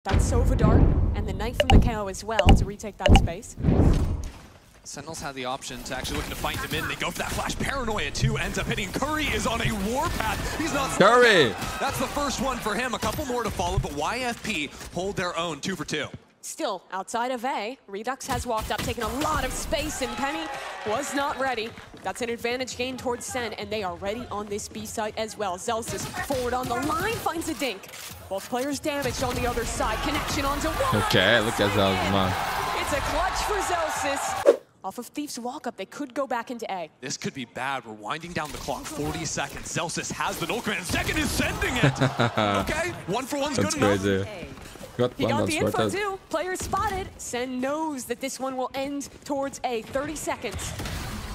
That's Sova Dart, and the Knight from the KO as well to retake that space. Sentinels had the option to actually looking to fight him in. They go for that flash. Paranoia too ends up hitting. Curry is on a warpath. He's not. Curry! That's the first one for him. A couple more to follow, but YFP hold their own 2 for 2. Still, outside of A, Redux has walked up, taking a lot of space, and Penny was not ready. That's an advantage gained towards Sen, and they are ready on this B site as well. Zellsis forward on the line, finds a dink. Both players damaged on the other side. Connection onto one. Okay, look at Zellsis, man. It's a clutch for Zellsis. Off of Thief's walk-up, they could go back into A. This could be bad. We're winding down the clock. 40 seconds. Zellsis has the null command. Second is sending it. Okay, 1 for 1's That's good crazy. enough. He got the info too. Player spotted. Sen knows that this one will end towards A. 30 seconds.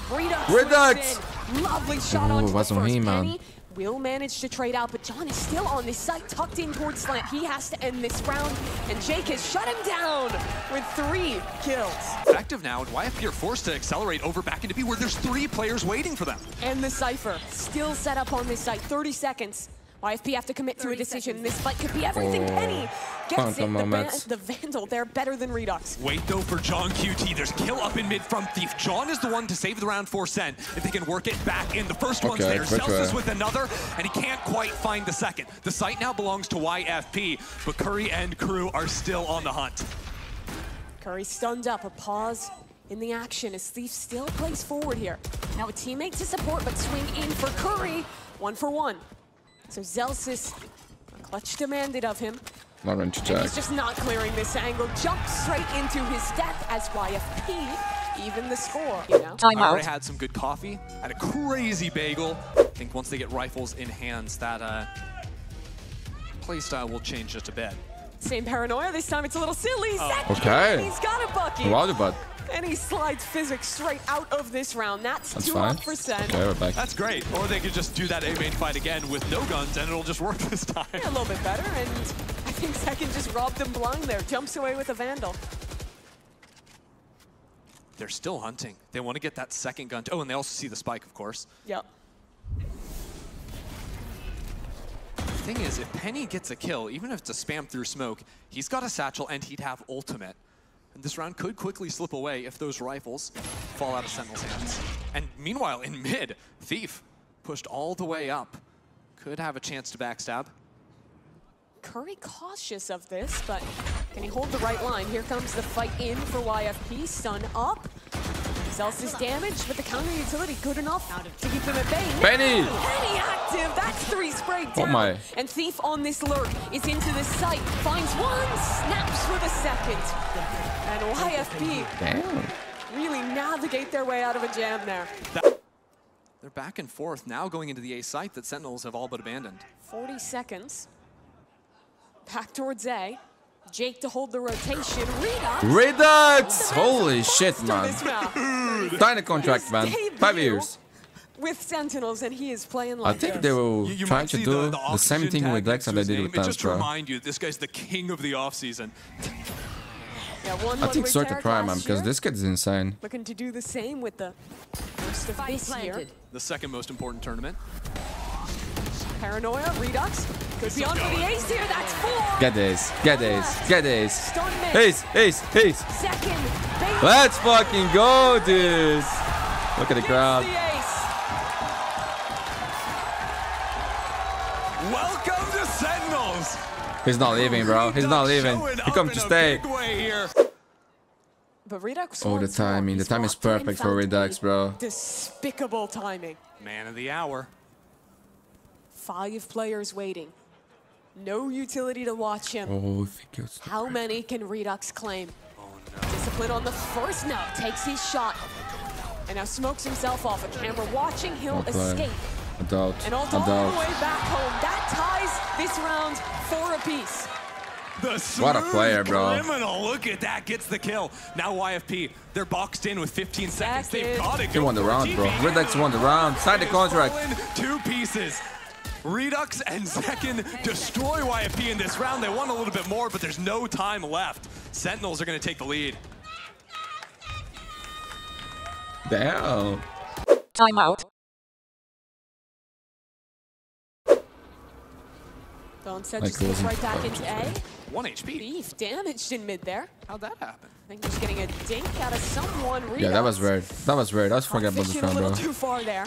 Redux! Lovely shot onto the first. Penny will manage to trade out, but John is still on this site, tucked in towards Slant. He has to end this round, and Jake has shut him down with 3 kills. Effective now, and YFP are forced to accelerate over back into B, where there's 3 players waiting for them. And the Cypher still set up on this site. 30 seconds. YFP have to commit to a decision. This fight could be everything. Penny gets it. The Vandal, they're better than Redux. Wait though for John QT. There's kill up in mid from Thief. John is the one to save the round for Sen. If they can work it back in. The first one's there. Celsius with another, and he can't quite find the second. The site now belongs to YFP, but Curry and crew are still on the hunt. Curry stunned up. A pause in the action as Thief still plays forward here. Now a teammate to support, but swing in for Curry. 1 for 1. So Zellsis, clutch demanded of him. Not going to check. He's just not clearing this angle. Jumps straight into his death as YFP even the score. You know? I already had some good coffee, had a crazy bagel. I think once they get rifles in hands, that playstyle will change just a bit. Same Paranoia, this time it's a little silly. Okay. He's got a bucket. Wow, but. And he slides Physics straight out of this round. That's 2 up for Sen. Okay, we're back. That's great. Or they could just do that A-main fight again with no guns, and it'll just work this time. Yeah, a little bit better, and I think Second just robbed them blind there. Jumps away with a Vandal. They're still hunting. They want to get that second gun. Oh, and they also see the spike, of course. Yep. The thing is, if Penny gets a kill, even if it's a spam through smoke, he's got a satchel and he'd have ultimate. And this round could quickly slip away if those rifles fall out of Sentinel's hands. And meanwhile, in mid, Thief pushed all the way up. Could have a chance to backstab. Curry cautious of this, but can he hold the right line? Here comes the fight in for YFP. Stun up. Zellsis damaged, but the counter utility good enough to keep them at bay. Penny! Penny active! That's 3 sprayed down. Oh my. And Thief on this lurk is into the site. Finds one, snaps for the second. And YFP really navigate their way out of a jam there. They're back and forth now going into the A site that Sentinels have all but abandoned. 40 seconds. Back towards A. Jake to hold the rotation. Redux! Holy shit, man. Sign a contract, man. 5 years. With Sentinels, and he is playing like I think they will try to do the same thing with Lex that they did with Tenstra. Just to remind you, this guy's the king of the offseason. Yeah, I think Sorta Prime, man, because this kid is insane. Looking to do the same with the first of this year. The second most important tournament. Paranoia, Redux. Could be on for the ace here, that's 4. Get this, get this, get this. Stun Ace, ace, ace. Second. Let's fucking go, dude. Look at the crowd. Welcome to Sentinels. He's not leaving, bro. He's not leaving. He comes to stay. But Redux Oh, the timing. The time is perfect for Redux, bro. Despicable timing. Man of the hour. 5 players waiting. No utility to watch him. Oh, how many can Redux claim? Oh, no. Discipline on the first note. Takes his shot. And now smokes himself off. A camera watching. He'll escape. Adult. And all the way back home. That ties this round 4 apiece. What a player, bro. Criminal. Look at that. Gets the kill. Now YFP, they're boxed in with 15 seconds. They've got it. They won the round, bro. Redux won the round. Sign the contract. 2 pieces. Redux and Second destroy YFP in this round. They won a little bit more, but there's no time left. Sentinels are going to take the lead. Damn. Timeout. Don't send just goes right back into A. 1 HP. Thief damaged in mid there. How'd that happen? I think just getting a dink out of someone. Yeah, that was weird. That was weird. I was forgetting about this round, bro. Too far there.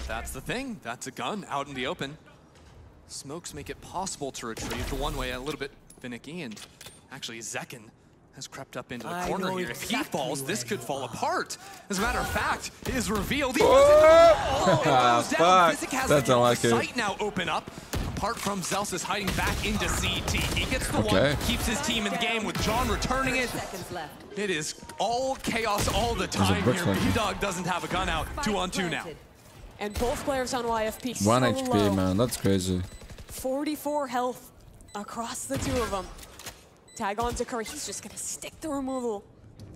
That's the thing. That's a gun out in the open. Smokes make it possible to retrieve. The one way a little bit finicky, and actually Zekken has crept up into the corner here. If he falls, this could fall apart. As a matter of fact, it is revealed. He goes down. Physic has the sight now open up. Apart from Zellsis hiding back into CT. He gets the one, keeps his team in the game with John returning it. It is all chaos all the time here. B-Dog doesn't have a gun out. 2-on-2 now. And both players on YFP 1 HP, man. That's crazy. 44 health across the two of them. Tag on to Curry. He's just going to stick the removal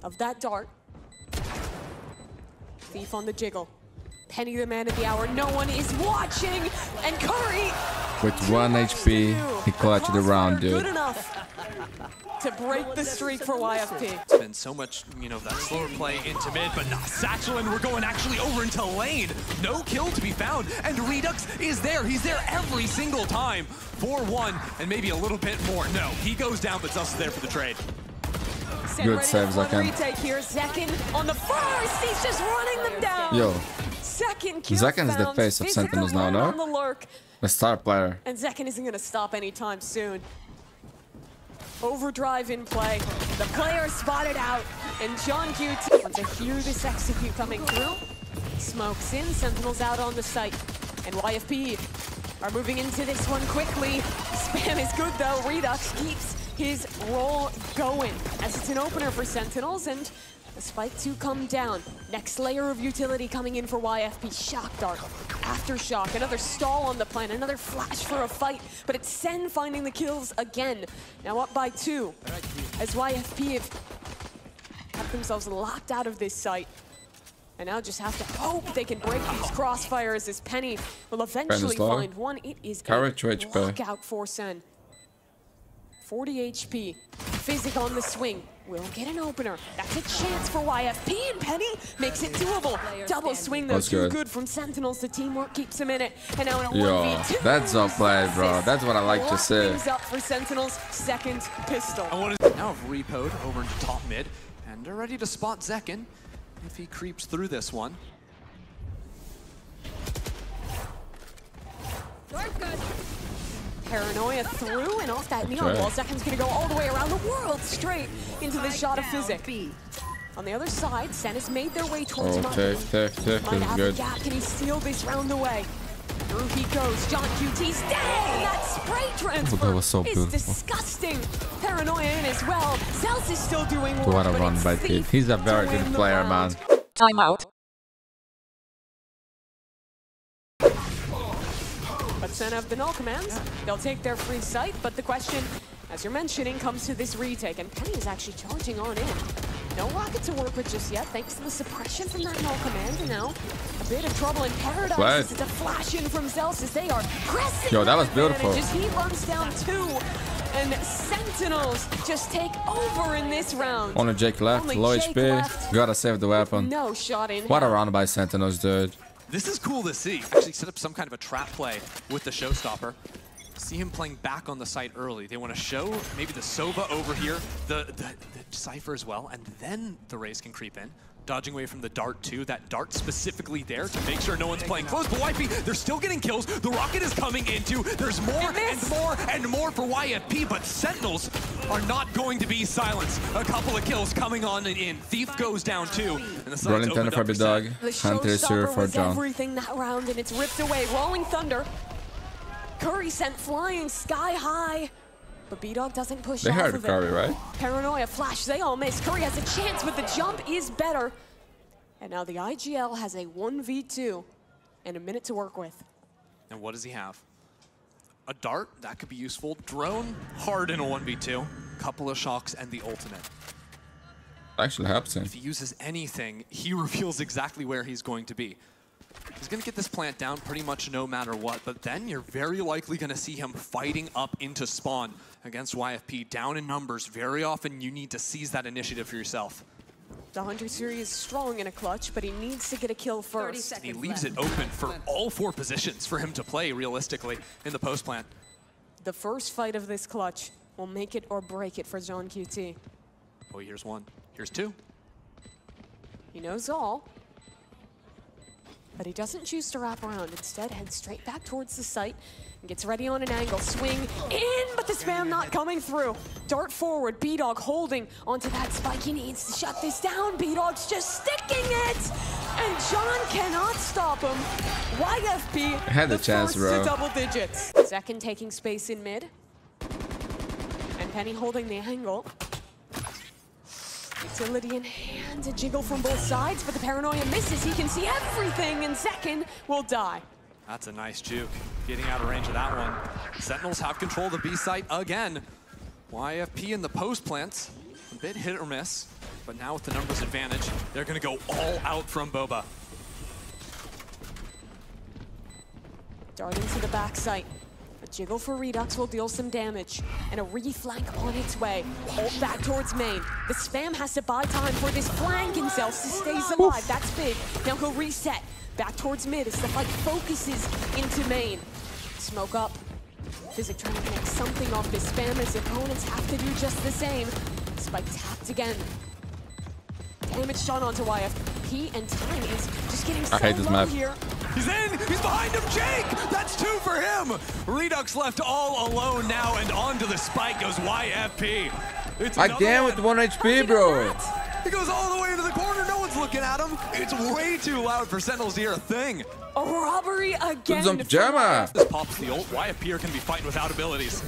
of that dart. Thief on the jiggle. Penny the man of the hour. No one is watching. And Curry, with 1 HP, he clutched the round, dude. Good enough to break the streak for YFP. It's been so much, you know, that slower play into mid, but not Satchel, and we're going actually over into lane. No kill to be found, and Redux is there. He's there every single time. 4-1, and maybe a little bit more. No, he goes down, but Zellsis there for the trade. Good save, Zekken. Retake here. Zekken on the first. He's just running them down. Yo. Second kill Zekken is the face of Sentinels now, no? On the lurk. The star player. And Zekken isn't going to stop anytime soon. Overdrive in play. The player spotted out. And John QT wants to hear this execute coming through. Smokes in. Sentinels out on the site. And YFP are moving into this one quickly. Spam is good, though. Redux keeps his roll going as it's an opener for Sentinels, and the spike to come down. Next layer of utility coming in for YFP. Shock dart, aftershock, another stall on the plan, another flash for a fight, but it's Sen finding the kills again. Now up by 2, as YFP have kept themselves locked out of this site. And now just have to hope they can break these crossfires as Penny will eventually find one. It is a lockout for Sen. 40 HP. Physic on the swing. Will get an opener. That's a chance for YFP, and Penny makes it doable. Double swing, though, too good from Sentinels. The teamwork keeps him in it. And now in a 1v2. That's all play, bro. That's what I like to say. Things up for Sentinels. Second pistol. Now have repoed over into top mid, and they're ready to spot Zekken if he creeps through this one. Paranoia through and off that neon wall. Zekken's gonna go all the way around the world straight into the shot of Physic. On the other side, Sen has made their way towards Tiff might have good. a gap. Can he steal this round away? Through he goes. John QT's dead! That spray transfer that was so is disgusting. Paranoia in as well. Zellsis is still doing work. What a run by Thief. He's a very good player, man. Timeout. But Sen have the null commands. They'll take their free sight, but the question, as you're mentioning, comes to this retake, and Penny is actually charging on in. No rocket to work with just yet, thanks to the suppression from that null command, and now a bit of trouble in Paradise. It's a flash in from Zellsis. They are pressing. Yo, that was beautiful. He runs down 2, and Sentinels just take over in this round. Only Jake left, low HP. Gotta save the weapon. No shot in. What a round by Sentinels, dude. This is cool to see. Actually set up some kind of a trap play with the Showstopper. See him playing back on the site early. They want to show maybe the Sova over here, the Cypher as well, and then the Raze can creep in. Dodging away from the dart too. That dart specifically there to make sure no one's playing close. But YFP, they're still getting kills. The rocket is coming into. There's more and more and more for YFP, but Sentinels are not going to be silenced. A couple of kills coming on and in. Thief goes down too. And the site's Rolling Thunder for B-Dog. Hunter is here for John. Everything that round, and it's ripped away. Rolling Thunder. Curry sent flying sky high. But B-Dog doesn't push off of it. They heard Curry, right? Paranoia flash, they all miss. Curry has a chance, but the jump is better. And now the IGL has a 1v2 and a minute to work with. And what does he have? A dart, that could be useful. Drone, hard in a 1v2. Couple of shocks and the ultimate. Actually helps him. If he uses anything, he reveals exactly where he's going to be. He's going to get this plant down pretty much no matter what, but then you're very likely going to see him fighting up into spawn against YFP. Down in numbers, very often you need to seize that initiative for yourself. The Hunter series is strong in a clutch, but he needs to get a kill first. He leaves it open for all 4 positions for him to play realistically in the post plant. The first fight of this clutch will make it or break it for John QT. Oh, here's one. Here's two. He knows all. But he doesn't choose to wrap around. Instead, heads straight back towards the site and gets ready on an angle. Swing in, but the spam not coming through. Dart forward, B-Dog holding onto that spike. He needs to shut this down. B-Dog's just sticking it! And John cannot stop him. YFP, had the chance, first bro. to double digits. Second taking space in mid. And Penny holding the angle. Utility in hand, a jiggle from both sides, but the paranoia misses. He can see everything, and Zekken will die. That's a nice juke. Getting out of range of that one. Sentinels have control of the B site again. YFP in the post plants. A bit hit or miss, but now with the numbers advantage, they're gonna go all out from Boba. Darting to the back site. A jiggle for Redux will deal some damage, and a reflank on its way. Ult back towards main. The spam has to buy time for this flank, and Celsius stays alive. That's big. Now he'll reset. Back towards mid as the fight focuses into main. Smoke up. Physic trying to make something off this spam as opponents have to do just the same. Spike tapped again. Damage shot onto YFP, and time is just getting so low here. He's in! He's behind him, Jake! That's two for him! Redux left all alone now, and onto the spike goes YFP. It's again with 1 HP, bro. He goes all the way into the corner, no one's looking at him. It's way too loud for Sentinels to hear a thing. A robbery again. Some pajama. This pops the ult. YFP are gonna be fighting without abilities.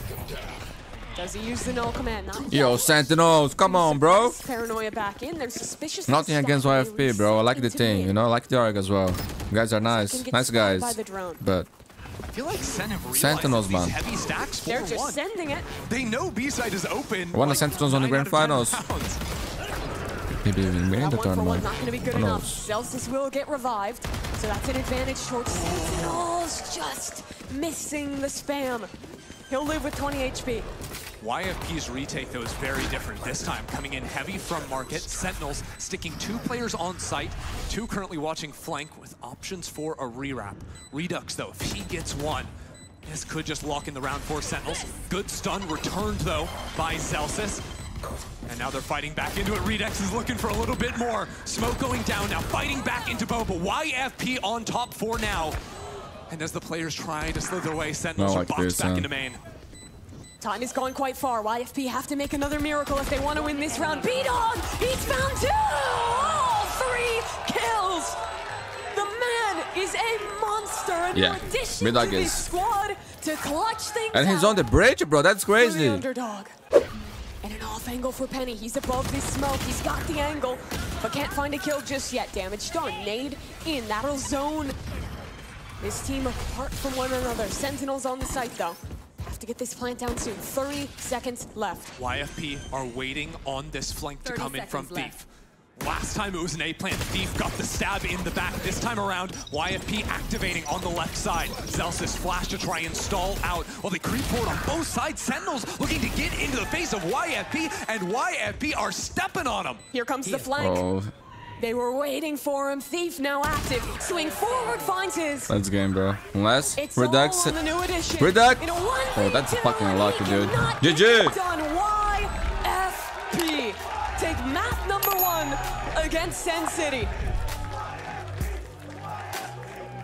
Does he use the null command? Not Yo, Sentinels, come on, bro. Paranoia back in. They're suspicious. Nothing against YFP, bro. I like the team, you know, I like the arc as well. You guys are nice. Nice guys. But I feel like Sentinels, man. Heavy stacks They're just sending it. They know B-side is open. One of Sentinels on the grand finals. Maybe even win the tournament. Not going to be good enough. Celsius will get revived, so that's an advantage towards Sentinels. Just missing the spam. He'll live with 20 HP. YFP's retake, though, is very different this time. Coming in heavy from market. Sentinels sticking 2 players on site. 2 currently watching flank with options for a rewrap. Redux, though, if he gets one, this could just lock in the round for Sentinels. Good stun returned, though, by Celsius. And now they're fighting back into it. Redux is looking for a little bit more. Smoke going down now, fighting back into Boba. YFP on top for now. And as the players try to slither away, Sentinels are boxed back into main. Time is going quite far. YFP have to make another miracle if they want to win this round. B-Dog, he's found 2! All 3 kills! The man is a monster. And in addition to this squad to clutch things and he's on the bridge, bro. That's crazy. The underdog. And an off angle for Penny. He's above this smoke. He's got the angle, but can't find a kill just yet. Damage done. Nade in. That'll zone this team apart from one another. Sentinels on the site, though. Have to get this plant down soon. 30 seconds left. YFP are waiting on this flank to come in from Thief. Last time it was an A plant. Thief got the stab in the back. This time around, YFP activating on the left side. Celsius flash to try and stall out while they creep forward on both sides. Sentinels looking to get into the face of YFP, and YFP are stepping on them. Here comes the flank. They were waiting for him. Thief now active. Swing forward, finds his. Let's game, bro. Unless it's Redux. Redux. Oh, that's fucking unlucky, dude. GG. Done. YFP take map number 1 against Sen City.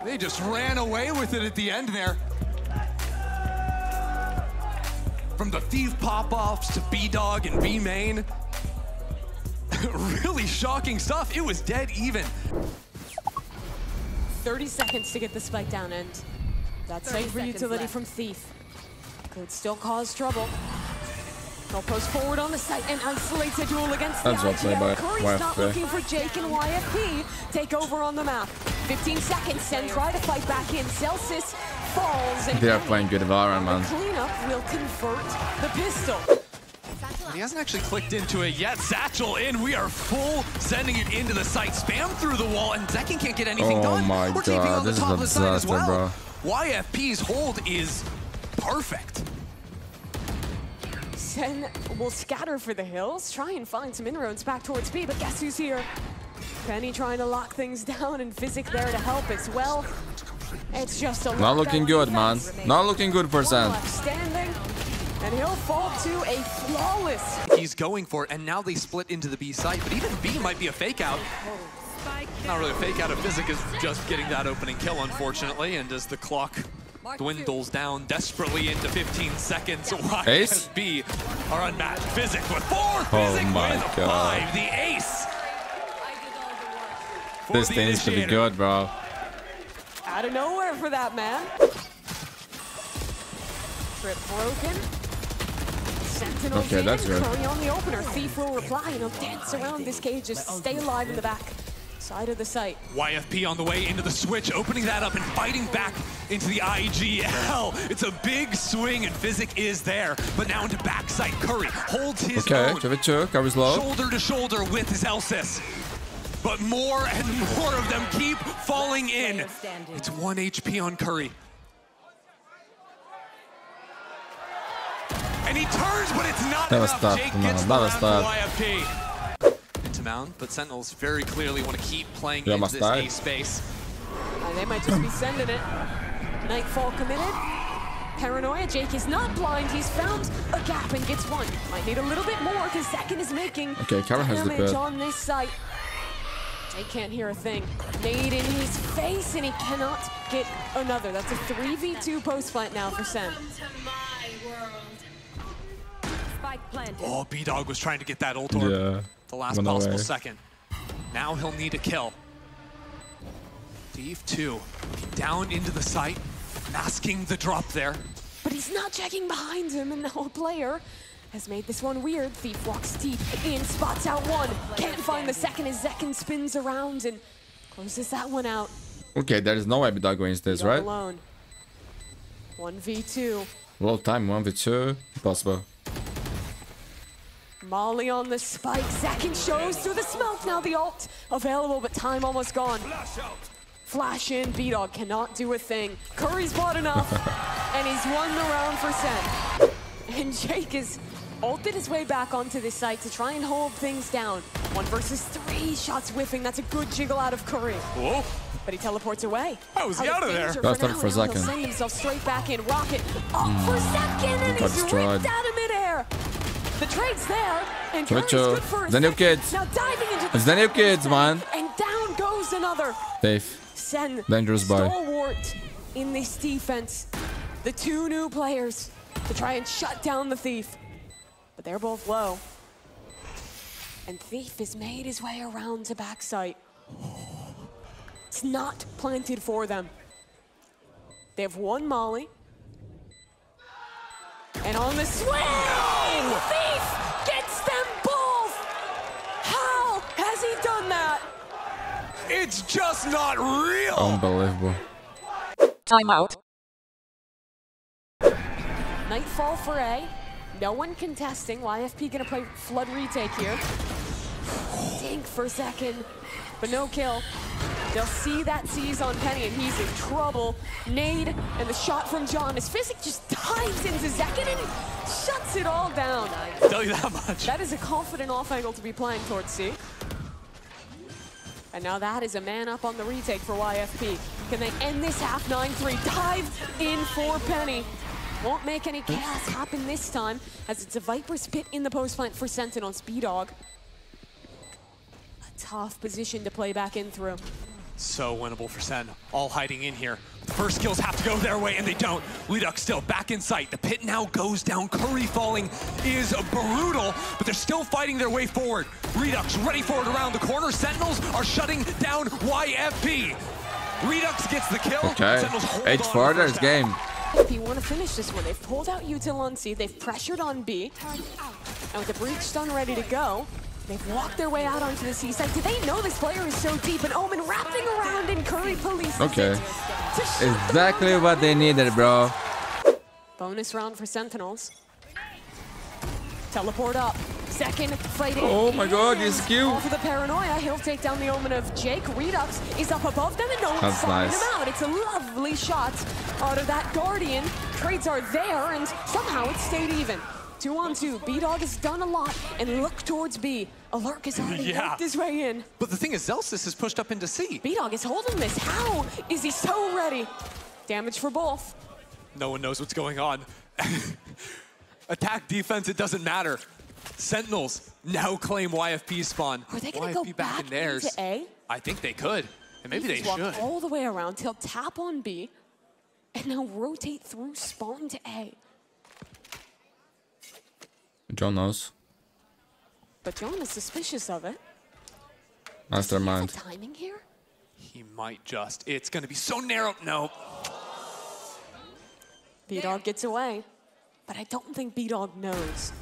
They just ran away with it at the end there. From the Thief pop-offs to B-Dog and B-Main. Really shocking stuff. It was dead even. 30 seconds to get the spike down, and that's safe for utility from Thief. Could still cause trouble. They'll post forward on the site and isolates a duel against the IGL. Curry's not looking for Jake, and YFP take over on the map. 15 seconds, Sen try to fight back in. Celsius falls, and they are playing good Valorant, man. Cleanup will convert the pistol. He hasn't actually clicked into it yet. Satchel in. We are full sending it into the site. Spam through the wall, and Zekken can't get anything done. Oh my god, this is a disaster, bro. YFP's hold is perfect. Sen will scatter for the hills, try and find some inroads back towards B, but guess who's here? Penny trying to lock things down, and Physic there to help as well. It's just a not looking good, man. Not looking good for Sen. Standing. And he'll fall to a flawless. He's going for it, and now they split into the B site, but even B might be a fake out. Not really a fake out. Physic is just getting that opening kill, unfortunately, and as the clock dwindles down desperately into 15 seconds, YFP are unmatched. Physic with 4, Physic with 5, the ace. This thing's to be good, bro. Out of nowhere for that man. Trip broken. Sentinel okay, that's good. Curry on the opener. Thief will reply and he'll dance around this cage, just stay alive in the back side of the site. YFP on the way into the switch, opening that up and fighting back into the IGL. It's a big swing and Physic is there, but now into backside. Curry holds his own. Curry's low. Shoulder to shoulder with Zellsis. But more and more of them keep falling in. It's 1 HP on Curry. And he turns, but it's not enough. Jake gets the round for YFP. Into Mound, but Sentinels very clearly want to keep playing in this A space. They might just be sending it. Nightfall committed. Paranoia. Jake is not blind. He's found a gap and gets one. Might need a little bit more because Second is making damage on this site. Jake can't hear a thing. Nade in his face, and he cannot get another. That's a 3v2 post plant now for Sen. Oh, B-Dog was trying to get that ult orb. The last possible second. Now he'll need a kill. Thief 2 down into the site, masking the drop there. But he's not checking behind him, and now a player has made this one weird. Thief walks deep in, spots out one. Can't find the second as Zekken spins around and closes that one out. Okay, there is no way B-Dog wins this, right? Alone. 1v2. Roll time, 1v2. Possible. Molly on the spike. Zekken shows through the smoke. Now the ult available, but time almost gone. Flash in. B-Dog cannot do a thing. Curry's bought enough, and he's won the round for Sen. And Jake is ulted his way back onto this site to try and hold things down. 1 versus 3 shots whiffing. That's a good jiggle out of Curry. Whoa. But he teleports away. How is he out of there? That's not for Zekken. He'll send himself straight back in. Rocket up for Zekken, and he's ripped out of midair. The trade's there, and Curry's good for a New kids. Now diving into it's the new kids, man. And down goes another. Safe. Sen, dangerous buy. Stalwart in this defense. The 2 new players to try and shut down the Thief. But they're both low. And Thief has made his way around to backside. It's not planted for them. They have 1 Molly. And on the swing, Thief gets them both! How has he done that? It's just not real! Unbelievable. Timeout. Nightfall for A. No one contesting. YFP gonna play Flood retake here. Dink for a second, but no kill. They'll see that seize on Penny, and he's in trouble. Nade and the shot from John as Physic just dives into Zekken and shuts it all down. I'll tell you that much. That is a confident off angle to be playing towards C. And now that is a man up on the retake for YFP. Can they end this half? 9-3. Dive in for Penny. Won't make any chaos happen this time, as it's a Viper's Pit in the post plant for Sentinels. B-Dog. A tough position to play back in through. So winnable for Sen, all hiding in here. The first kills have to go their way, and they don't. Redux still back in sight. The pit now goes down. Curry falling is brutal, but they're still fighting their way forward. Redux ready for it around the corner. Sentinels are shutting down YFP. Redux gets the kill. Okay, Sentinels hold 8-4, there's game. If you want to finish this one, they've pulled out Util on C, they've pressured on B, and with the breach stun ready to go, they've walked their way out onto the C side. Do they know this player is so deep? And Omen wrapping around, and Curry police. Okay. Exactly what they needed, bro. Bonus round for Sentinels. Teleport up. Second fighting. Oh my god, he's cute. Off of the Paranoia, he'll take down the Omen of Jake. Redux is up above them, and no one's sliding him out. It's a lovely shot out of that Guardian. Trades are there, and somehow it stayed even. 2-on-2. B-Dog has done a lot, and look towards B. Alerk has already worked his way in. But the thing is, Zellsis is pushed up into C. B-Dog is holding this. How is he so ready? Damage for both. No one knows what's going on. Attack, defense, it doesn't matter. Sentinels now claim YFP spawn. Are they going to go back in theirs. Into A? I think they could. And maybe they should. Walk all the way around. He'll tap on B. And now rotate through spawn to A. John knows. But John is suspicious of it. Mastermind. Timing here? He might just. It's going to be so narrow. No. B-Dog gets away. But I don't think B-Dog knows.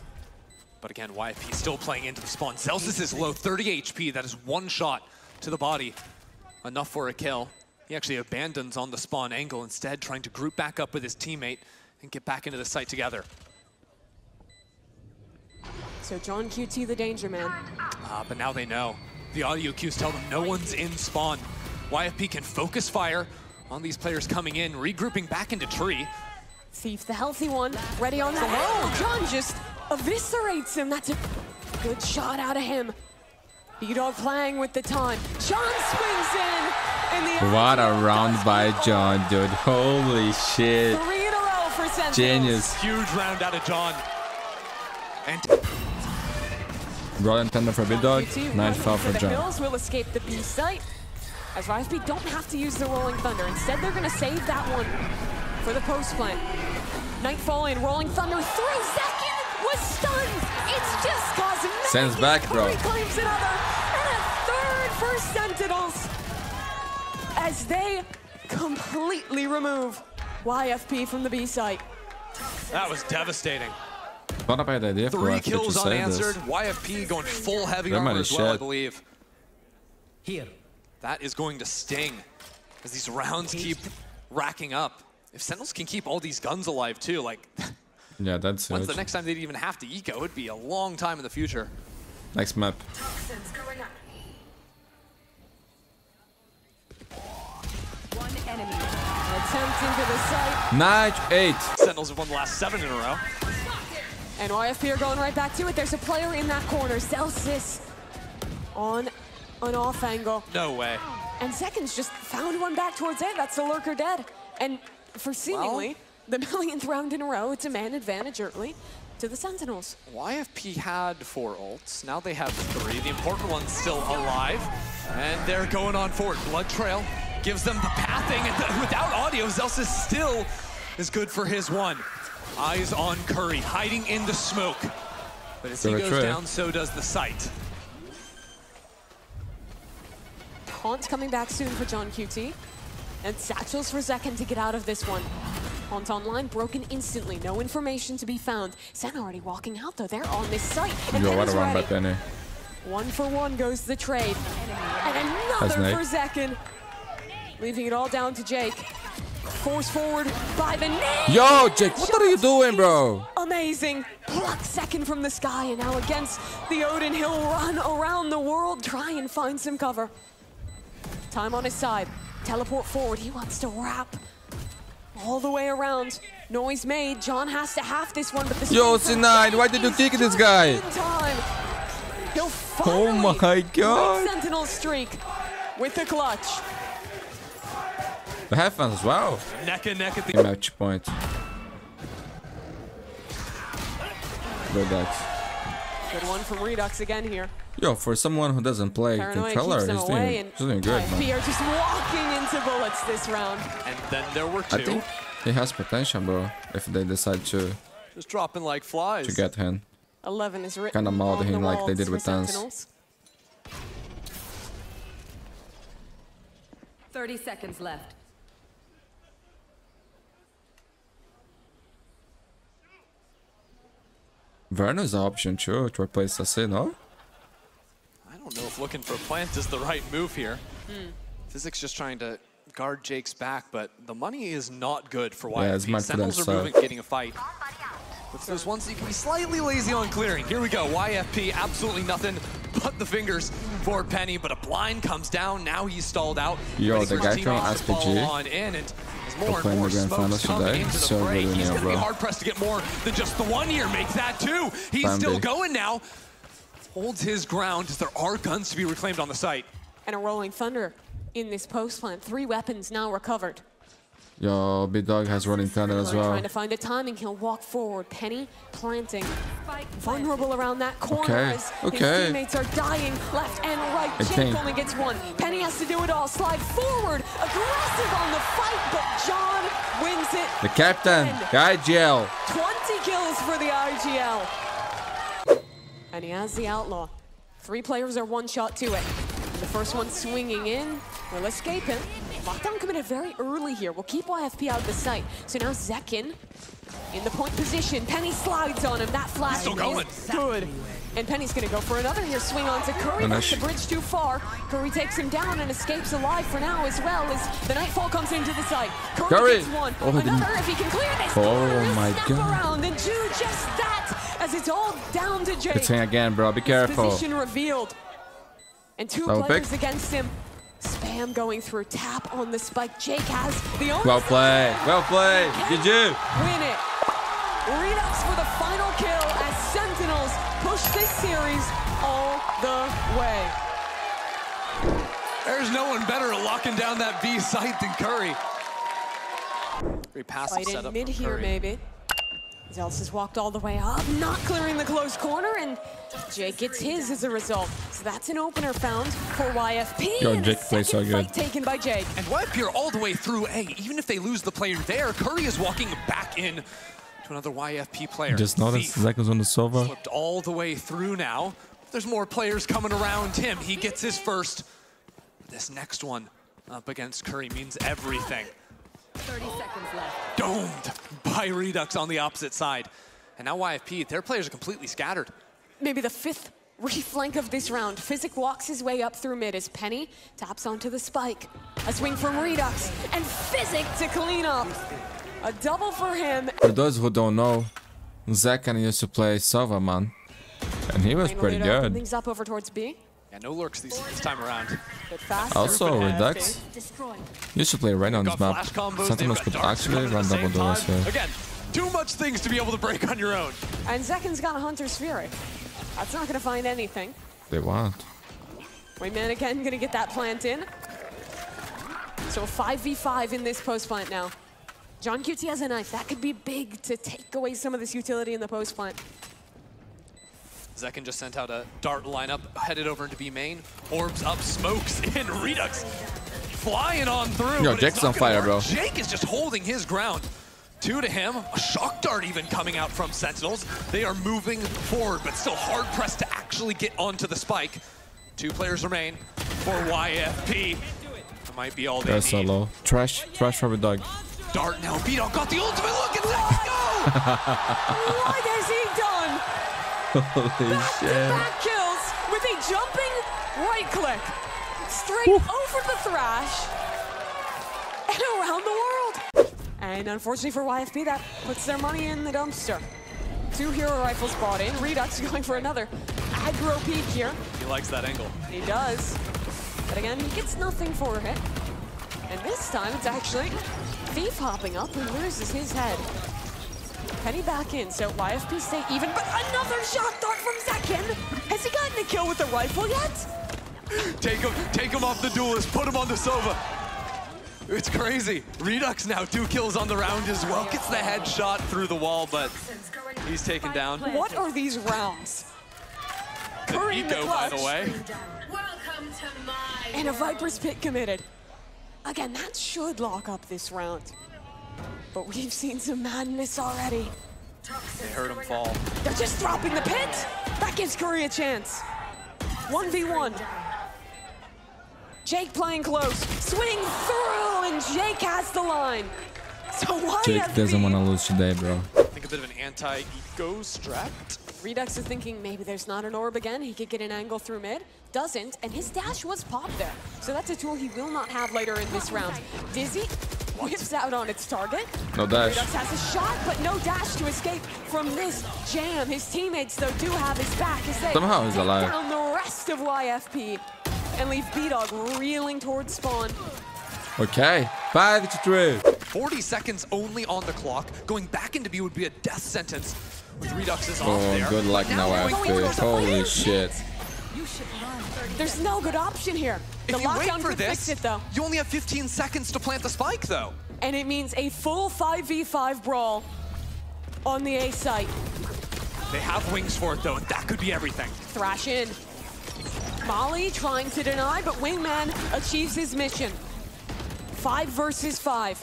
But again, YFP still playing into the spawn. Celsius is low, 30 HP. That is one shot to the body. Enough for a kill. He actually abandons on the spawn angle, instead trying to group back up with his teammate and get back into the site together. So John QT the danger man. But now they know. The audio cues tell them no one's in spawn. YFP can focus fire on these players coming in, regrouping back into tree. Thief, the healthy one, ready on that. Oh, John just eviscerates him. That's a good shot out of him. B-Dog playing with the time. John swings in the what a round by John, dude. Holy shit. 3 in a row for Sentinels. Genius. Huge round out of John. And Rolling Thunder for B-Dog, 9-4 for John. The Hills will escape the B site, as YFP don't have to use the Rolling Thunder. Instead, they're going to save that one for the post play. Nightfall in Rolling Thunder, 3 seconds was stunned. It's just cosmetic. Sends back, bro. Claims another, and a third for Sentinels, as they completely remove YFP from the B site. That was devastating. What a bad idea for 3 us kills to say unanswered. this. YFP going full heavy armor as well, I believe. Here. That is going to sting as these rounds keep racking up. If Sentinels can keep all these guns alive too, like, yeah, that's when's it. the next time they'd even have to eco? It'd be a long time in the future. Next map. One enemy. Attempt into the site. Night 8. Sentinels have won the last 7 in a row. And YFP are going right back to it. There's a player in that corner. Celsius on an off angle. No way. And Seconds just found one back towards A. That's the Lurker dead. And for seemingly the millionth round in a row, it's a man advantage early to the Sentinels. YFP had 4 ults. Now they have 3. The important one's still alive. And they're going on forward. Blood Trail gives them the pathing. And without audio, Celsius still is good for his one. Eyes on Curry, hiding in the smoke. But as he goes down, so does the site. Haunt coming back soon for John QT. And Satchels for Zekken to get out of this one. Haunt online, broken instantly. No information to be found. Sen already walking out, though. They're on this site. And Yo, what a run by Penny. 1 for 1 goes the trade. And another for Zekken. Leaving it all down to Jake. Force forward by the name. Yo, Jake, what are you doing, bro? Amazing. Pluck Second from the sky, and now against the Odin, he'll run around the world, try and find some cover. Time on his side. Teleport forward. He wants to wrap all the way around. Noise made. John has to half this one, but this. Yo, C9, why did you kick this guy? He'll finally oh my god. Sentinel streak with the clutch. They have fun as well. Neck and neck at the match point. Redux. Good one from Redux again here. Yo, for someone who doesn't play controller, he's doing good, man. We are just walking into bullets this round. And then there were 2. I think he has potential, bro, if they decide to just dropping like flies. To get him. 11 is written kind of mold him like they did with Dance. Sentinels. 30 seconds left. Verna's an option too to replace Sassi, no? I don't know if looking for plant is the right move here. Physics just trying to guard Jake's back, but the money is not good for YFP. Yeah, it's meant for them, Sentinels are moving, getting a fight. It's those ones that you can be slightly lazy on clearing. Here we go, YFP, absolutely nothing but the fingers for Penny, but a blind comes down, now he's stalled out. Yo, the guy from SPG. On in, and We're playing the Grand Finals today, so really he's new, gonna bro. be hard pressed to get more than just the 1 year. Makes that 2. He's still going now. Holds his ground as there are guns to be reclaimed on the site. And a Rolling Thunder in this post plant. 3 weapons now recovered. Yo, B-Dog has running thunder as well. Trying to find a timing, he'll walk forward. Penny planting. Vulnerable around that corner as his teammates are dying left and right. Jake only gets one. Penny has to do it all. Slide forward. Aggressive on the fight, but John wins it. The captain, IGL. 20 kills for the IGL. And he has the Outlaw. 3 players are one shot to it. And the first one swinging in will escape him. Lockdown committed very early here. We'll keep YFP out of the sight. So now Zekin in the point position. Penny slides on him. That flash still going. Good. And Penny's going to go for another here. Swing onto Curry. That's the bridge too far. Curry takes him down and escapes alive for now as well as the Nightfall comes into the site. Curry gets one. Another if he can clear this. Oh my God. Around and do just that as it's all down to Jake. Good thing again, bro. Be careful. Position revealed. And 2 players against him. Spam going through, tap on the spike. Jake has the only. Well played, well played. GG. Win it. Redux for the final kill as Sentinels push this series all the way. There's no one better at locking down that B site than Curry. Very passive setup mid here, Curry. maybe. Zealous has walked all the way up, not clearing the close corner, and Jake gets his as a result. So that's an opener found for YFP. Yo, Jake plays so good. Fight taken by Jake. And YFP are all the way through A. Even if they lose the player there, Curry is walking back in to another YFP player. Just noticed Zekin's on the Sova. Slipped all the way through now. There's more players coming around him. He gets his first. This next one up against Curry means everything. 30 seconds left. Domed by Redux on the opposite side. And now YFP, their players are completely scattered. Maybe the 5th reflank of this round. Physic walks his way up through mid as Penny taps onto the spike. A swing from Redux and Physic to clean up. A double for him. For those who don't know, Zekin used to play Sova, man. And he was pretty good. Things up over towards B. Yeah, no lurks this time around. Also, Redux used to play right on this map. Sentinels could actually run double doors here. Again, too much things to be able to break on your own. And Zekin's got a Hunter's Fury. That's not going to find anything. They won't. Wayman again going to get that plant in. So 5v5 in this post plant now. John QT has a knife. That could be big to take away some of this utility in the post plant. Zekin just sent out a dart lineup, headed over into B main. Orbs up, smokes in, Redux flying on through. Yo, Jake's on fire, bro. Jake is just holding his ground. 2 to him, a shock dart even coming out from Sentinels. They are moving forward, but still hard pressed to actually get onto the spike. 2 players remain for YFP. That might be all they need. That's so low. Trash for a dog. Dart now, B-Dog got the ultimate, look at that, go! What has he done? Holy shit. Back kills with a jumping right click. Straight over the thrash and around the world. And unfortunately for YFP, that puts their money in the dumpster. 2 hero rifles bought in. Redux going for another aggro peek here. He likes that angle. He does. But again, he gets nothing for it. And this time it's actually Thief hopping up and loses his head. Penny back in, so YFP stay even, but another shock dart from Zekin! Has he gotten a kill with the rifle yet? Take him off the duelist, put him on the Sova. It's crazy. Redux now 2 kills on the round as well. Gets the headshot through the wall, but he's taken down. What are these rounds? Curry in the clutch, by the way. And a Viper's Pit committed. Again, that should lock up this round. But we've seen some madness already. They heard him fall. They're just dropping the pit. That gives Curry a chance. 1v1. Jake playing close. Swing through, and Jake has the line. So YFP, Jake doesn't want to lose today, bro. I think a bit of an anti-ego strat. Redux is thinking maybe there's not an orb again. He could get an angle through mid. Doesn't, and his dash was popped there. So that's a tool he will not have later in this round. Dizzy whips out on its target. No dash. Redux has a shot, but no dash to escape from this jam. His teammates, though, do have his back as they Somehow he's alive. take down the rest of YFP and leave B-Dog reeling towards spawn. Okay, 5-3. 40 seconds only on the clock. Going back into B would be a death sentence with Redux's off there. Oh, good luck now, YFP. Holy shit. There's no good option here. The If you wait lockdown for could fix this, it, though. you only have 15 seconds to plant the spike, though. And it means a full 5v5 brawl on the A site. They have wings for it, though, and that could be everything. Thrash in. Molly trying to deny, but Wingman achieves his mission. 5 versus 5.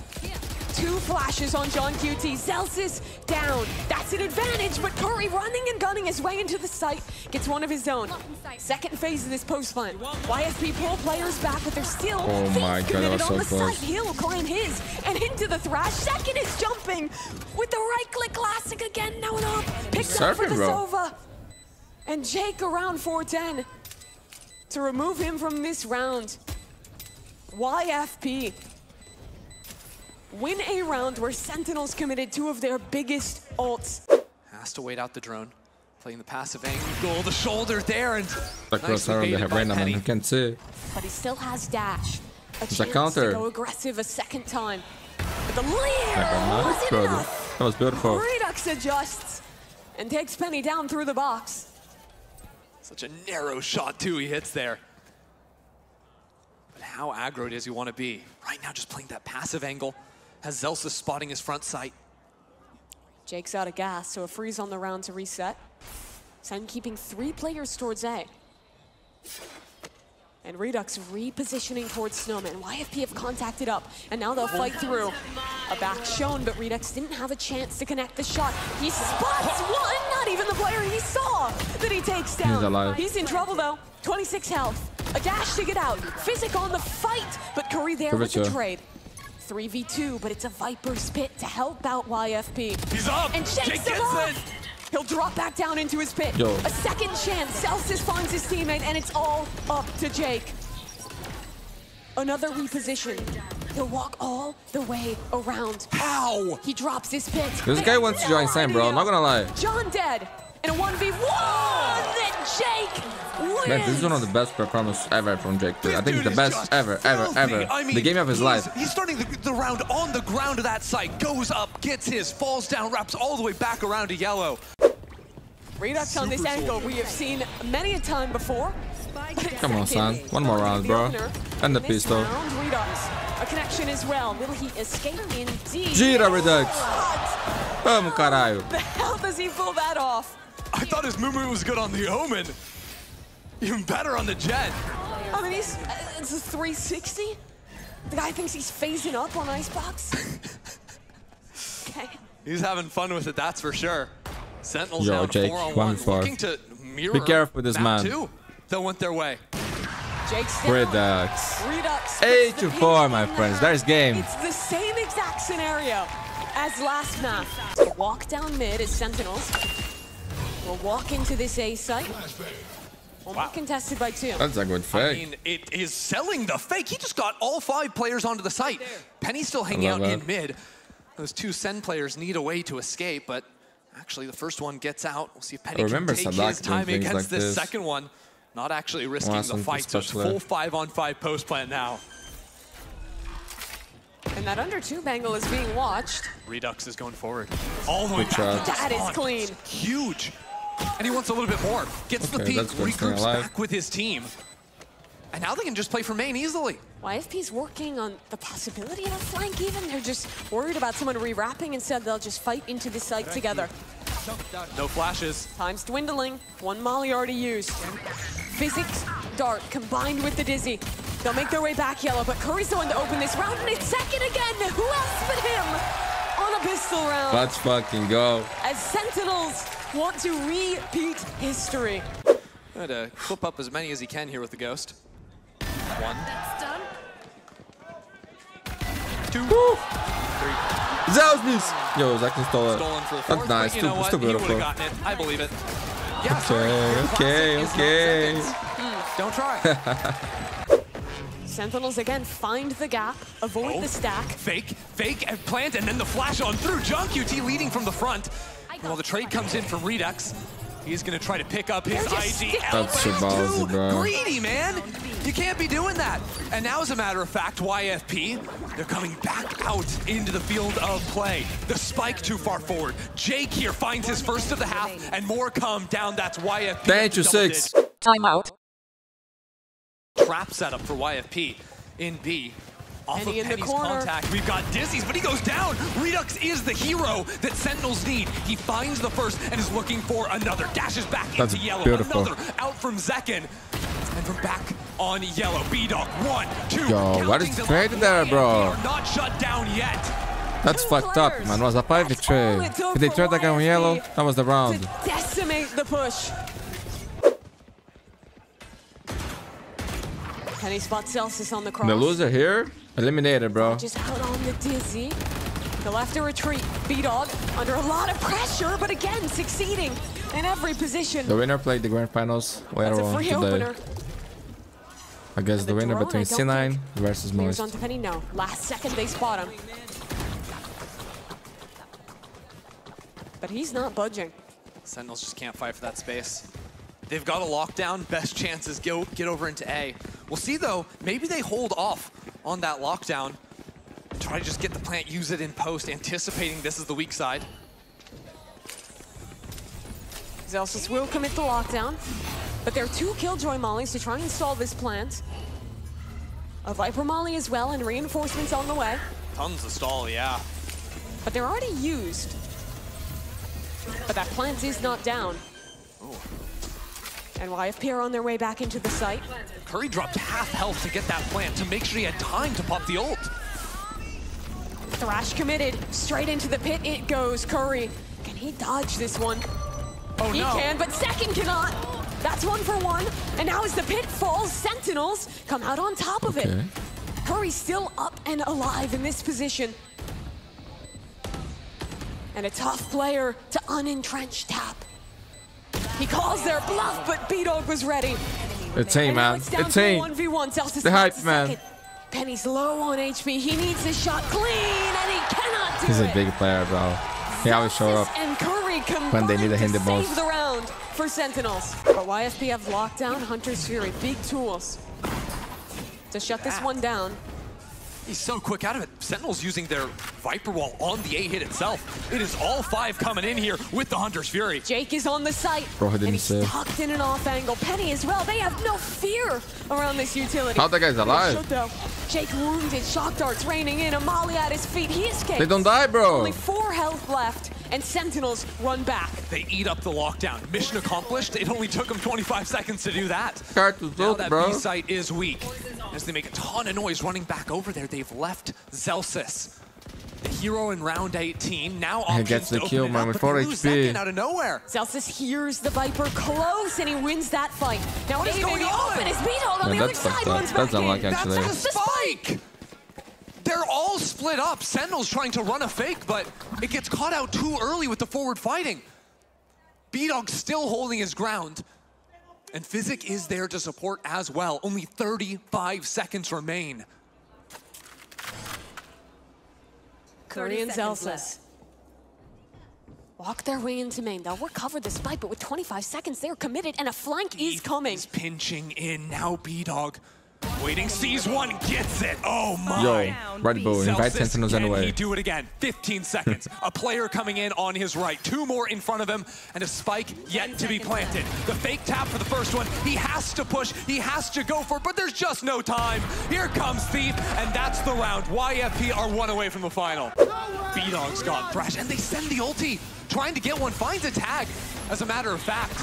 2 flashes on John QT. Zellsis down. That's an advantage, but Curry running and gunning his way into the site. Gets one of his own. Second phase of this post plant. YFP pull players back, but they're still committed on the site. He'll claim his and into the Thrash. Second is jumping with the right-click classic again. Now and up. Picked up for the Sova. And Jake around 410 to remove him from this round. YFP win a round where Sentinels committed 2 of their biggest ults. Has to wait out the drone. Playing the passive angle, the shoulder there, and nice right now, man. You can see. But he still has dash. A It's chance a counter. to go aggressive a second time. But the lead wasn't That enough. was beautiful. Redux adjusts and takes Penny down through the box. Such a narrow shot, too, he hits there. But how aggro does he want to be? Right now, just playing that passive angle. Has Zellsis spotting his front sight. Jake's out of gas, so a freeze on the round to reset. Sen keeping 3 players towards A. And Redux repositioning towards Snowman. YFP have contacted up, and now they'll fight through. A back shown, but Redux didn't have a chance to connect the shot. He spots one, not even the player he saw that he takes down. He's alive. He's in trouble though. 26 health. A dash to get out. Physic on the fight, but Curry there with the trade. 3v2, but it's a Viper's pit to help out YFP. He's up! And Jake gets it! He'll drop back down into his pit. Yo. A second chance. Celsius finds his teammate, and it's all up to Jake. Another reposition. He'll walk all the way around. How? He drops his pit. This guy wants to join Sam, bro. Not gonna lie. John dead. In a 1v1 that Jake wins. Man, this is one of the best performances ever from Jake. I think it's the best ever. I mean, the game of his life. He's starting the round on the ground of that site. Goes up, gets his, falls down, wraps all the way back around to yellow. Redux on this angle we have seen many a time before. Come on, son. One more round, bro. And the pistol. Redux. A connection as well. Will he escape indeed? Gira, Redux. Vamos, caralho. The hell does he pull that off? I thought his movement was good on the Omen. Even better on the Jet. I mean, it's a 360. The guy thinks he's phasing up on Icebox. Okay. He's having fun with it, that's for sure. Sentinels Yo, down Jake, 4-on-1, looking to mirror. Be careful with this man. Too. They went their way. Jake's Redux. Redux. 8-4, my friends. There's game. It's the same exact scenario as last map. Walk down mid as Sentinels. We'll walk into this A site. Only contested by 2. That's a good fake. I mean, it is selling the fake. He just got all 5 players onto the site. Penny's still hanging out in mid. Those 2 Sen players need a way to escape, but actually the first one gets out. We'll see if Penny can take his time against like this second one. Not actually risking the fight, so it's full 5-on-5 post plant now. And that under 2 bangle is being watched. Redux is going forward. All the way back. That is clean. Huge. And he wants a little bit more. Gets the peak, regroups back with his team. And now they can just play for main easily. YFP's working on the possibility of a flank even. They're just worried about someone re-wrapping. Instead, they'll just fight into the site together. No flashes. Time's dwindling. 1 molly already used. Physics dart combined with the Dizzy. They'll make their way back yellow, but Curry's the one to open this round, and it's second again. Who else but him on a pistol round? Let's fucking go. As Sentinels want to repeat history. Try to clip up as many as he can here with the Ghost. 1. That's done. 2. Woo. 3. Zellsis! Yo, Zach stole it. Stolen for the 4th. That's nice. You know what? Still He would beautiful. have gotten it. I believe it. Yeah, Okay. Don't try. Sentinels again find the gap, avoid the stack. Fake, and plant, and then the flash on through. John QT leading from the front. While the trade comes in from Redux, he's going to try to pick up his IGL. That's so ballsy, bro. Greedy, man. You can't be doing that. And now, as a matter of fact, YFP, they're coming back out into the field of play. The spike too far forward. Jake here finds his first of the half, and more come down. That's YFP. Thank you, 6. Timeout. Trap setup for YFP in B. Off of Penny's contact, we've got Dizzy's, but he goes down. Redux is the hero that Sentinels need. He finds the first and is looking for another. Dashes back into yellow. Beautiful. Another out from Zekken. And from back on yellow. B-Dog, 1, 2. Yo, what is traded there, bro? Not shut down yet. That's fucked up, man. Was a perfect trade. If they trade that guy on yellow, that was the round. Decimate the push. Penny spots Celsius on the cross. The loser here, eliminated, bro. Just out on the Dizzy. He'll have to retreat. B-Dog under a lot of pressure, but again, succeeding in every position. The winner played the grand finals later on today. Opener. I guess the winner between C9 versus Moist. On to Penny, no. Last second they spot him. But he's not budging. Sentinels just can't fight for that space. They've got a lockdown. Best chance is get over into A. We'll see, though. Maybe they hold off on that lockdown. Try to just get the plant, use it in post, anticipating this is the weak side. Celsius will commit the lockdown, but there are 2 Killjoy mollies to try and stall this plant. A Viper molly as well, and reinforcements on the way. Tons of stall, yeah. But they're already used. But that plant is not down. Ooh. And YFP are on their way back into the site. Curry dropped half health to get that plant to make sure he had time to pop the ult. Thrash committed. Straight into the pit it goes. Curry. Can he dodge this one? Oh, he can, but Second cannot. That's 1 for 1. And now as the pit falls, Sentinels come out on top of it. Curry's still up and alive in this position. And a tough player to unentrench Tap. He calls their bluff, but B-Dog was ready. It's A, man. It's A. 1v1. The hype, man. Penny's low on HP. He needs his shot clean, and he cannot do it. He's a big player, bro. He always shows up and Curry when they need him the most. Save the round for Sentinels. But YFP have lockdown, Hunter's Fury, big tools to shut this one down. He's so quick out of it. Sentinels using their Viper Wall on the A hit itself. It is all 5 coming in here with the Hunter's Fury. Jake is on the site, bro, and he's tucked in an off angle. Penny as well. They have no fear around this utility. How that guy's alive? Jake wounded, shock darts raining in, a molly at his feet. He escapes. They don't die, bro. Only 4 health left, and Sentinels run back. They eat up the lockdown. Mission accomplished. It only took them 25 seconds to do that. Now that bro. B site is weak. As they make a ton of noise running back over there, they've left Celsius, the hero in round 18. Now he gets the kill, man, with 4 HP. Out of nowhere. Celsius hears the Viper close, and he wins that fight. Now what is going on? Open. His B-Dog on the other side runs back in. That's unlucky, actually. That's a spike! They're all split up. Sentinel's trying to run a fake, but it gets caught out too early with the forward fighting. B-Dog still holding his ground. And Physic is there to support as well. Only 35 seconds remain. Curry and Celsius walk their way into main. They'll recover the spike, but with 25 seconds, they're committed, and a flank is coming. He's pinching in now. B-Dog waiting, sees one, gets it. Oh my. Yo, Red Bull, invite Sentinels anyway. Can he do it again? 15 seconds. A player coming in on his right. 2 more in front of him, and a spike yet to be planted. The fake tap for the first one. He has to push. He has to go for it, but there's just no time. Here comes Thief, and that's the round. YFP are 1 away from the final. B-Dog's got Thrash, and they send the ulti. Trying to get one, finds a tag, as a matter of fact.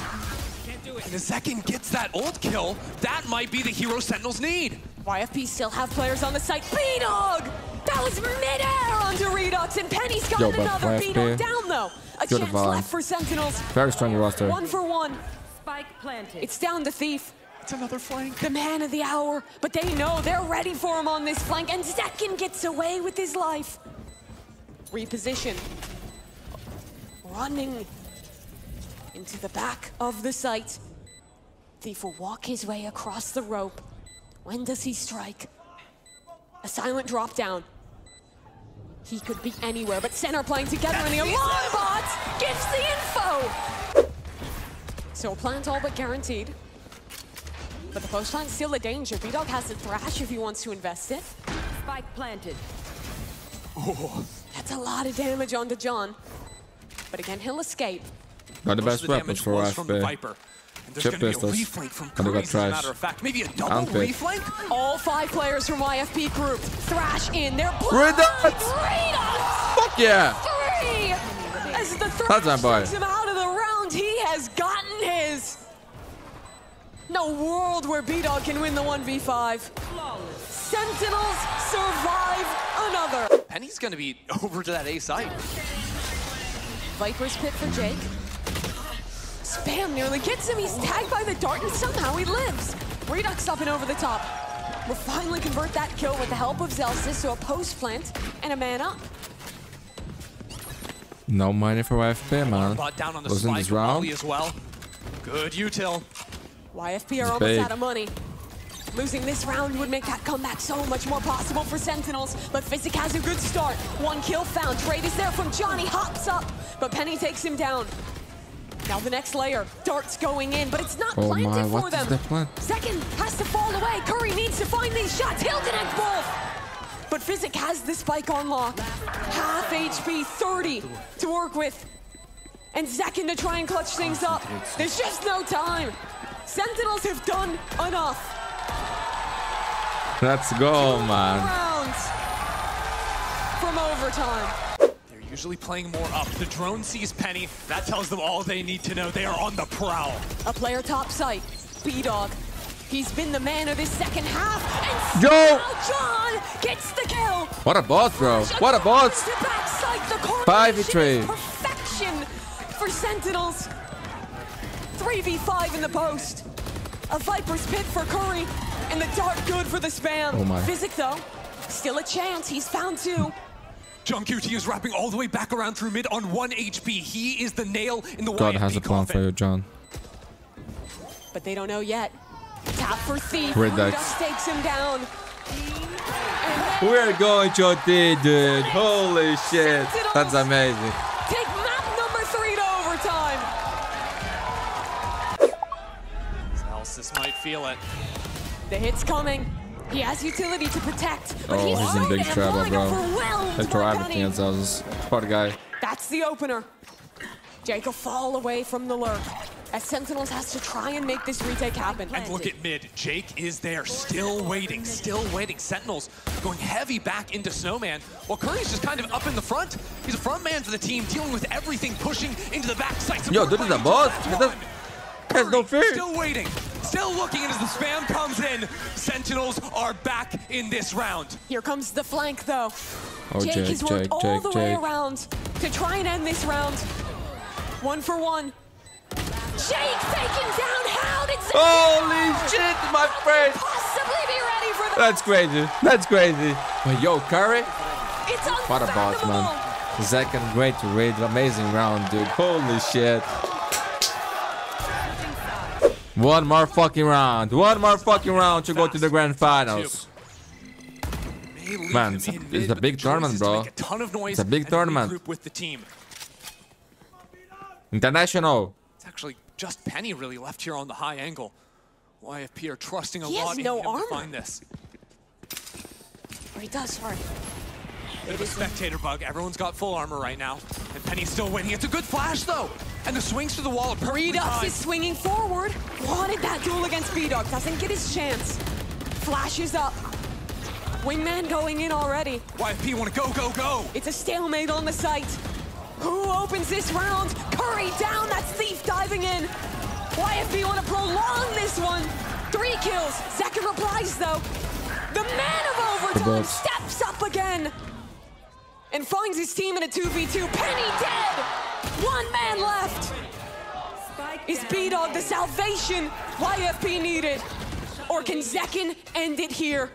And the second gets that ult kill, that might be the hero Sentinels need. YFP still have players on the site. B-Dog! That was midair onto Redux, and Penny's got another B-Dog down, though. A chance left for Sentinels. Very strong roster. 1 for 1. Spike planted. It's down to Thief. It's another flank. The man of the hour, but they know they're ready for him on this flank, and Zekken gets away with his life. Reposition. Running into the back of the site. Thief will walk his way across the rope. When does he strike? A silent drop down. He could be anywhere, but Sen are playing together, and the alarm bot gives the info! So plant all but guaranteed. But the post plant's still a danger. B-Dog has to Thrash if he wants to invest it. Spike planted. Oh. That's a lot of damage onto John. But again, he'll escape. Not the best weapons for from the YFP. Viper. And there's going to be a reflank from Curry, as a matter of fact. Maybe a double reflank? All 5 players from YFP group. Thrash in. They're Redux! Fuck yeah! 3! As the Thrash takes him out of the round, he has gotten his. No world where B-Dog can win the 1v5. Sentinels survive another. Penny's going to be over to that A site. Viper's pit for Jake. Spam nearly gets him. He's tagged by the dart and somehow he lives. Redux up and over the top. We'll finally convert that kill with the help of Zellsis to a post plant and a man up. No money for YFP, man. Down on the Losing this round as well. Good util. YFP are almost out of money. Losing this round would make that comeback so much more possible for Sentinels, but Physic has a good start. 1 kill found. Trade is there from Johnny, hops up, but Penny takes him down. Now the next layer, darts going in, but it's not planted for them. Second has to fall away. Curry needs to find these shots. He'll connect both. But Physic has the spike on lock. Half HP, 30 to work with. And Zekin to try and clutch things up. There's just no time. Sentinels have done enough. Let's go, man. Rounds from overtime. They're usually playing more up. The drone sees Penny. That tells them all they need to know. They are on the prowl. A player top site, B-Dog. He's been the man of this second half. And Yo! John gets the kill. What a boss, bro. What a boss. 5v3. Perfection for Sentinels. 3v5 in the post. A Viper's pit for Curry. And the dart good for the spam. Oh my. Physic though, still a chance. He's found 2. John QT is wrapping all the way back around through mid on 1 HP. He is the nail in the God has a plan for you, John. But they don't know yet. Tap for Thief. Redux takes him down. We're going to D, dude. Holy shit. That's amazing. Take map number 3 to overtime. Zellsis might feel it. The hit's coming. He has utility to protect, but he's in big trouble, bro. They throw everything at Zellsis. Poor guy. That's the opener. Jake will fall away from the lurk as Sentinels has to try and make this retake happen. And look at mid. Jake is there, still waiting, still waiting. Sentinels going heavy back into Snowman, while Curry's just kind of up in the front. He's a front man for the team, dealing with everything, pushing into the back side. Yo, this is a boss. There's no fear. Still waiting, still looking as the spam comes in. Sentinels are back in this round. Here comes the flank, though. Oh, Jake has worked all the way around to try and end this round. 1 for 1. Jake taken down. How did Zach Holy shit, my friend. possibly be ready for that? That's crazy. That's crazy. But yo, Curry. It's unfathomable. What a boss, man. Second, great to raid. Amazing round, dude. Holy shit. One more fucking round. One more fucking round to go to the grand finals. Man, it's a big tournament, bro. It's a big tournament. International. It's actually just Penny really left here on the high angle. YFP are trusting a lot in no him armor. to find this. Or he does, sorry. Bit of a spectator bug. Everyone's got full armor right now. And Penny's still winning. It's a good flash, though. And the swings to the wall are perfectly Redux is swinging forward. Wanted that duel against B-Dog. Doesn't get his chance. Flashes up. Wingman going in already. YFP want to go, go, go. It's a stalemate on the site. Who opens this round? Curry down. That's Thief diving in. YFP want to prolong this one. 3 kills. Second replies, though. The man of overtime steps up again and finds his team in a 2v2. Penny dead. 1 man left. Is B-Dog the salvation YFP needed? Or can Zekin end it here?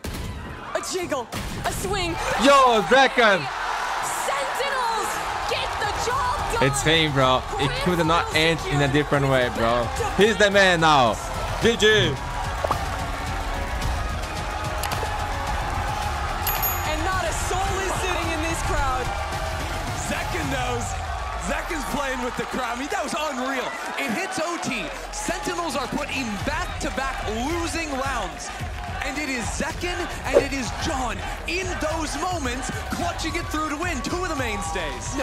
A jiggle, a swing. Yo, Zekin! Sentinels get the job done. It's him, bro. It could not end in a different way, bro. He's the man now. GG. And not a soul is sitting in this crowd. Zekin knows. Zekin's playing with the crowd. I mean, that was unreal. It hits OT. Sentinels are put in back-to-back losing rounds. And it is Zekin and it is John in those moments clutching it through to win 2 of the mainstays.